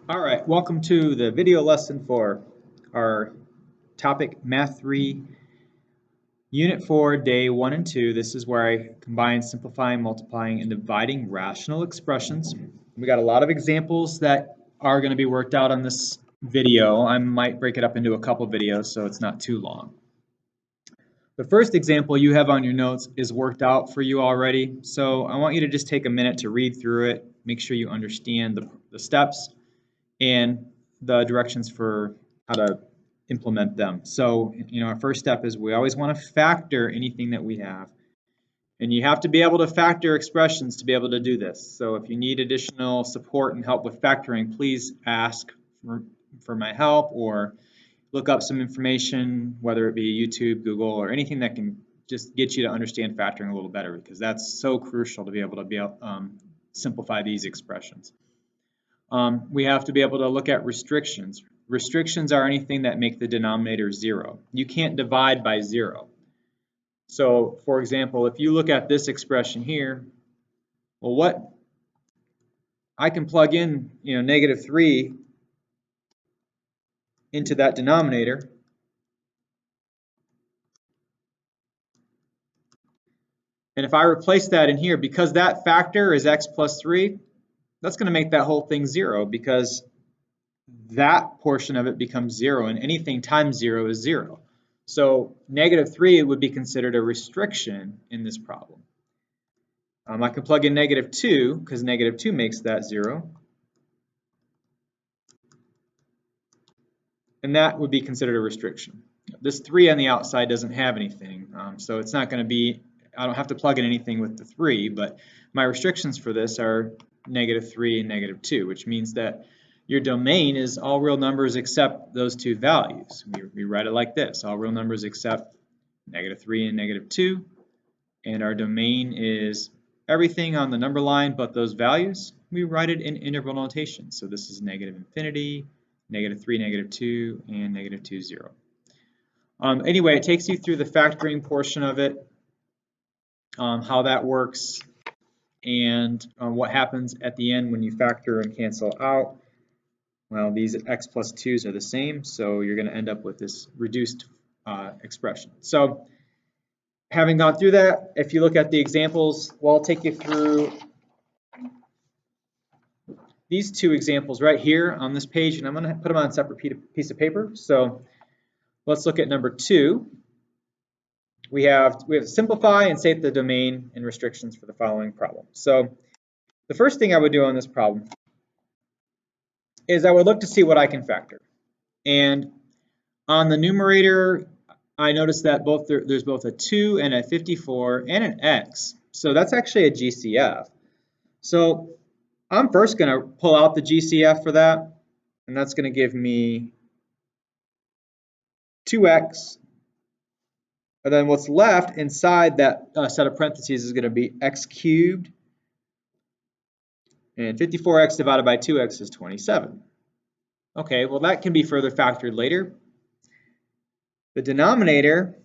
All right, welcome to the video lesson for our topic Math 3, Unit 4, Day 1 and 2. This is where I combine simplifying, multiplying, and dividing rational expressions. We got a lot of examples that are going to be worked out on this video. I might break it up into a couple videos so it's not too long. The first example you have on your notes is worked out for you already, so I want you to just take a minute to read through it, make sure you understand the steps and the directions for how to implement them. So, our first step is we always want to factor anything that we have. And you have to be able to factor expressions to be able to do this. So if you need additional support and help with factoring, please ask for my help or look up some information, whether it be YouTube, Google, or anything that can just get you to understand factoring a little better, because that's so crucial to be able to simplify these expressions. We have to be able to look at restrictions. Restrictions are anything that make the denominator 0. You can't divide by 0. So, for example, if you look at this expression here, well, I can plug in, negative 3 into that denominator. And if I replace that in here, because that factor is x plus 3, that's going to make that whole thing 0, because that portion of it becomes 0, and anything times 0 is 0. So negative 3 would be considered a restriction in this problem. I can plug in negative 2, because negative 2 makes that 0. And that would be considered a restriction. This 3 on the outside doesn't have anything, so it's not going to be, I don't have to plug in anything with the 3, but my restrictions for this are negative 3 and negative 2, which means that your domain is all real numbers except those two values. We write it like this: all real numbers except negative 3 and negative 2, and our domain is everything on the number line but those values. We write it in interval notation. So this is negative infinity, negative 3, negative 2, and negative 2, 0. Anyway, it takes you through the factoring portion of it, how that works, and what happens at the end when you factor and cancel out. Well, these x plus 2's are the same, so you're going to end up with this reduced expression. So having gone through that, if you look at the examples, well, I'll take you through these two examples right here on this page, and I'm going to put them on a separate piece of paper. So let's look at number 2. We have to simplify and state the domain and restrictions for the following problem. So the first thing I would do on this problem is I would look to see what I can factor. And on the numerator, I noticed that there's both a 2 and a 54 and an x. So that's actually a GCF. So I'm first going to pull out the GCF for that, and that's going to give me 2x. And then what's left inside that set of parentheses is going to be x cubed. And 54x divided by 2x is 27. Okay, well, that can be further factored later. The denominator,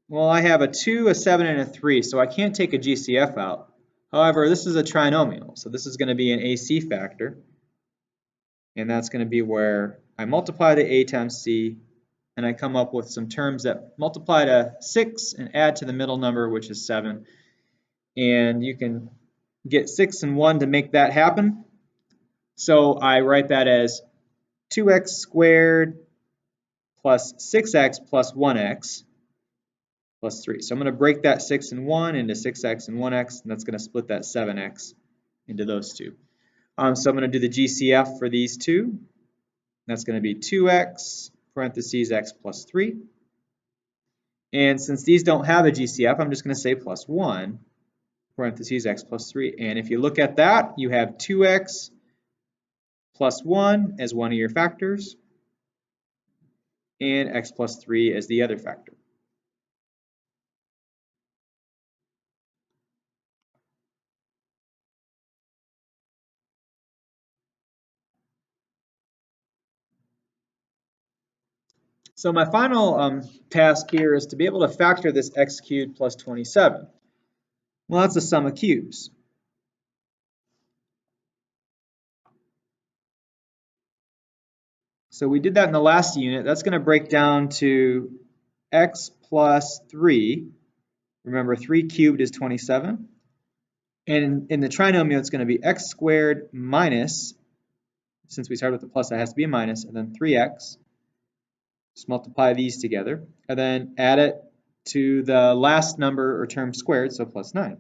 well, I have a 2, a 7, and a 3, so I can't take a GCF out. However, this is a trinomial, so this is going to be an AC factor. And that's going to be where I multiply the a times c, and I come up with some terms that multiply to 6 and add to the middle number, which is 7. And you can get 6 and 1 to make that happen. So I write that as 2x squared plus 6x plus 1x plus 3. So I'm going to break that 6 and 1 into 6x and 1x, and that's going to split that 7x into those two. So I'm going to do the GCF for these two. That's going to be 2x parentheses x plus 3. And since these don't have a GCF, I'm just going to say plus 1 parentheses x plus 3. And if you look at that, you have 2x plus 1 as one of your factors, and x plus 3 as the other factor. So my final task here is to be able to factor this x cubed plus 27. Well, that's the sum of cubes. So we did that in the last unit. That's going to break down to x plus 3. Remember, 3 cubed is 27. And in the trinomial, it's going to be x squared minus, since we started with the plus, that has to be a minus, and then 3x. Just multiply these together, and then add it to the last number or term squared, so plus 9.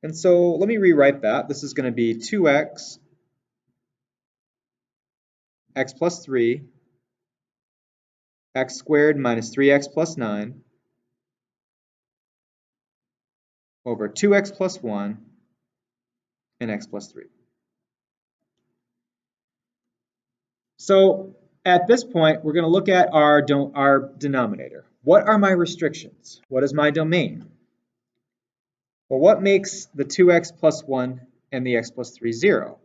And so let me rewrite that. This is going to be 2x, x plus 3, x squared minus 3x plus 9, over 2x plus 1, and x plus 3. So at this point, we're going to look at our denominator. What are my restrictions? What is my domain? Well, what makes the 2x plus 1 and the x plus 3 0?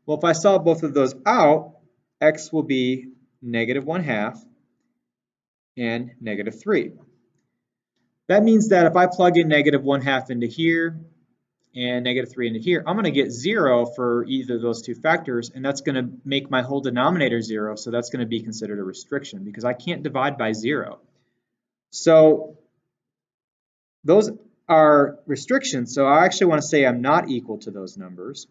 Well, if I solve both of those out, x will be negative 1/2 and negative 3. That means that if I plug in negative 1/2 into here and negative 3 into here, I'm going to get 0 for either of those two factors, and that's going to make my whole denominator 0, so that's going to be considered a restriction because I can't divide by 0. So those are restrictions, so I actually want to say I'm not equal to those numbers.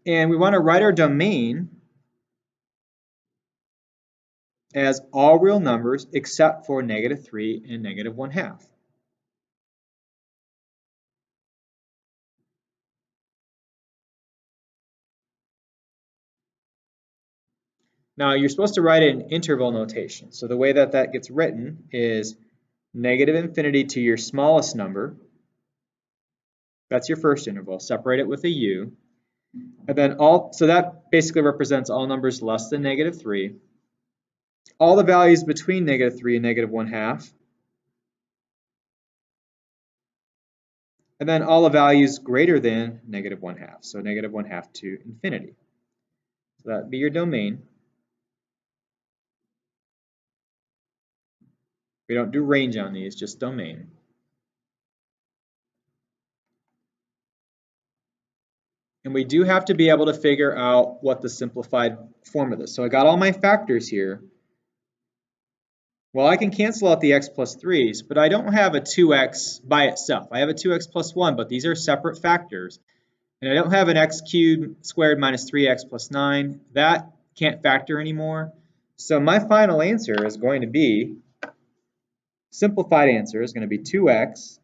And we want to write our domain as all real numbers except for negative 3 and negative 1/2. Now you're supposed to write it in interval notation. So the way that that gets written is negative infinity to your smallest number. That's your first interval. Separate it with a u. And then so that basically represents all numbers less than negative 3. All the values between negative 3 and negative 1/2. And then all the values greater than negative 1/2. So negative 1/2 to infinity. So that would be your domain. We don't do range on these, just domain. And we do have to be able to figure out what the simplified form of this. So I got all my factors here. Well, I can cancel out the x plus 3's, but I don't have a 2x by itself. I have a 2x plus 1, but these are separate factors. And I don't have an x cubed squared minus 3x plus 9. That can't factor anymore. So my final answer is going to be, simplified answer is going to be 2x,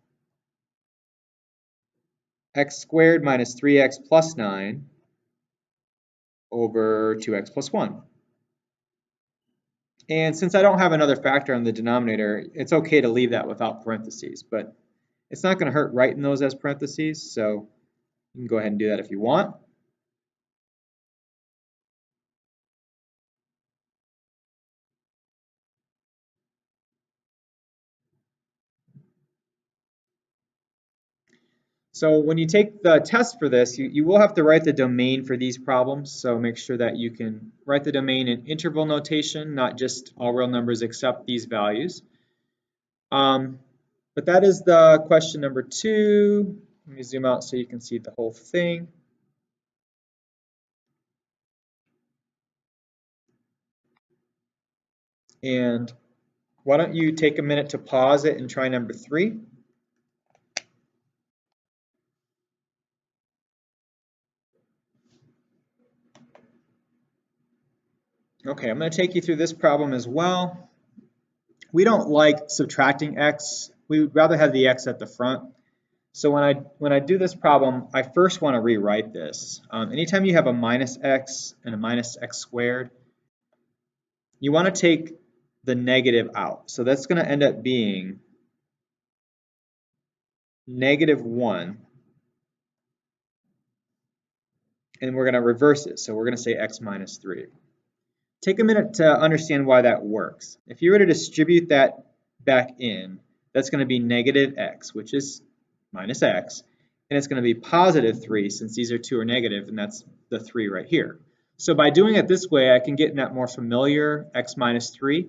x squared minus 3x plus 9 over 2x plus 1. And since I don't have another factor on the denominator, it's okay to leave that without parentheses, but it's not going to hurt writing those as parentheses, so you can go ahead and do that if you want. So when you take the test for this, you will have to write the domain for these problems, so make sure that you can write the domain in interval notation, not just all real numbers except these values. But that is the question number 2. Let me zoom out so you can see the whole thing. And why don't you take a minute to pause it and try number 3. Okay, I'm going to take you through this problem as well. We don't like subtracting x. We would rather have the x at the front. So when I do this problem, I first want to rewrite this. Anytime you have a minus x and a minus x squared, you want to take the negative out. So that's going to end up being negative 1. And we're going to reverse it. So we're going to say x minus 3. Take a minute to understand why that works. If you were to distribute that back in, that's going to be negative x, which is minus x, and it's going to be positive 3 since these are 2 are negative, and that's the 3 right here. So by doing it this way, I can get in that more familiar x minus 3.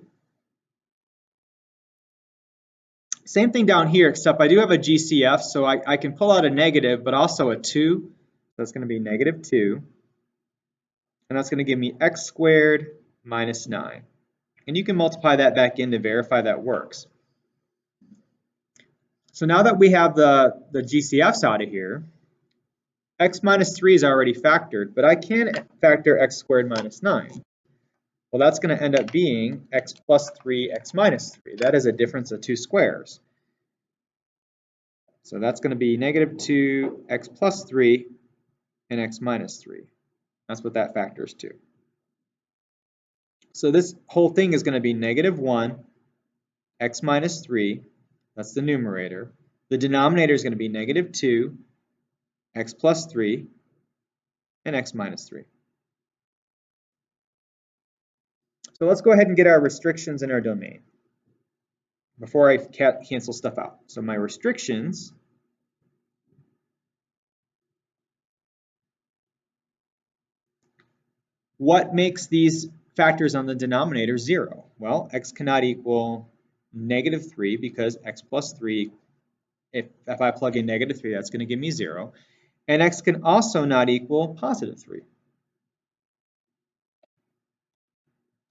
Same thing down here, except I do have a GCF, so I can pull out a negative, but also a 2. That's going to be negative 2. And that's going to give me x squared minus 9. And you can multiply that back in to verify that works. So now that we have the GCFs out of here, x minus 3 is already factored, but I can factor x squared minus 9. Well, that's going to end up being x plus 3, x minus 3. That is a difference of 2 squares. So that's going to be negative 2, x plus 3, and x minus 3. That's what that factors to. So this whole thing is going to be negative 1, x minus 3. That's the numerator. The denominator is going to be negative 2, x plus 3, and x minus 3. So let's go ahead and get our restrictions in our domain before I cancel stuff out. So my restrictions what makes these factors on the denominator 0? Well, x cannot equal negative 3 because x plus 3, if I plug in negative 3, that's going to give me 0. And x can also not equal positive 3.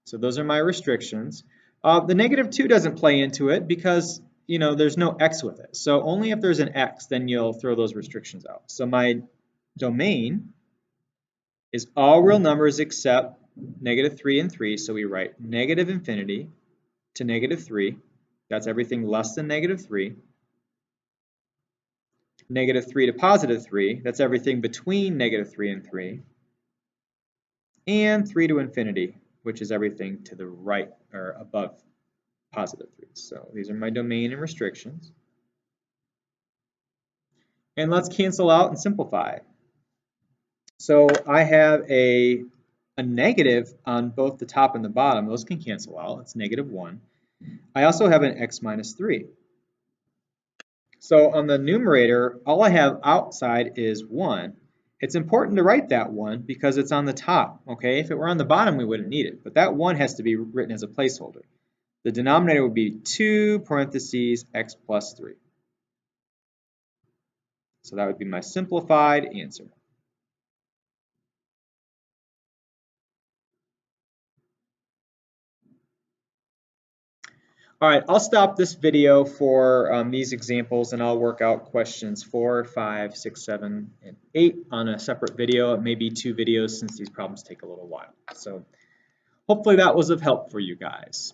So those are my restrictions. The negative 2 doesn't play into it because there's no x with it. So only if there's an x, then you'll throw those restrictions out. So my domain is all real numbers except negative 3 and 3. So we write negative infinity to negative 3. That's everything less than negative 3. Negative 3 to positive 3. That's everything between negative 3 and 3. And 3 to infinity, which is everything to the right or above positive 3. So these are my domain and restrictions. And let's cancel out and simplify. So I have a negative on both the top and the bottom. Those can cancel out. It's negative 1. I also have an x minus 3. So on the numerator, all I have outside is 1. It's important to write that 1 because it's on the top, okay? If it were on the bottom, we wouldn't need it. But that 1 has to be written as a placeholder. The denominator would be 2 parentheses x plus 3. So that would be my simplified answer. All right, I'll stop this video for these examples and I'll work out questions 4, 5, 6, 7, and 8 on a separate video. It may be 2 videos since these problems take a little while. So hopefully that was of help for you guys.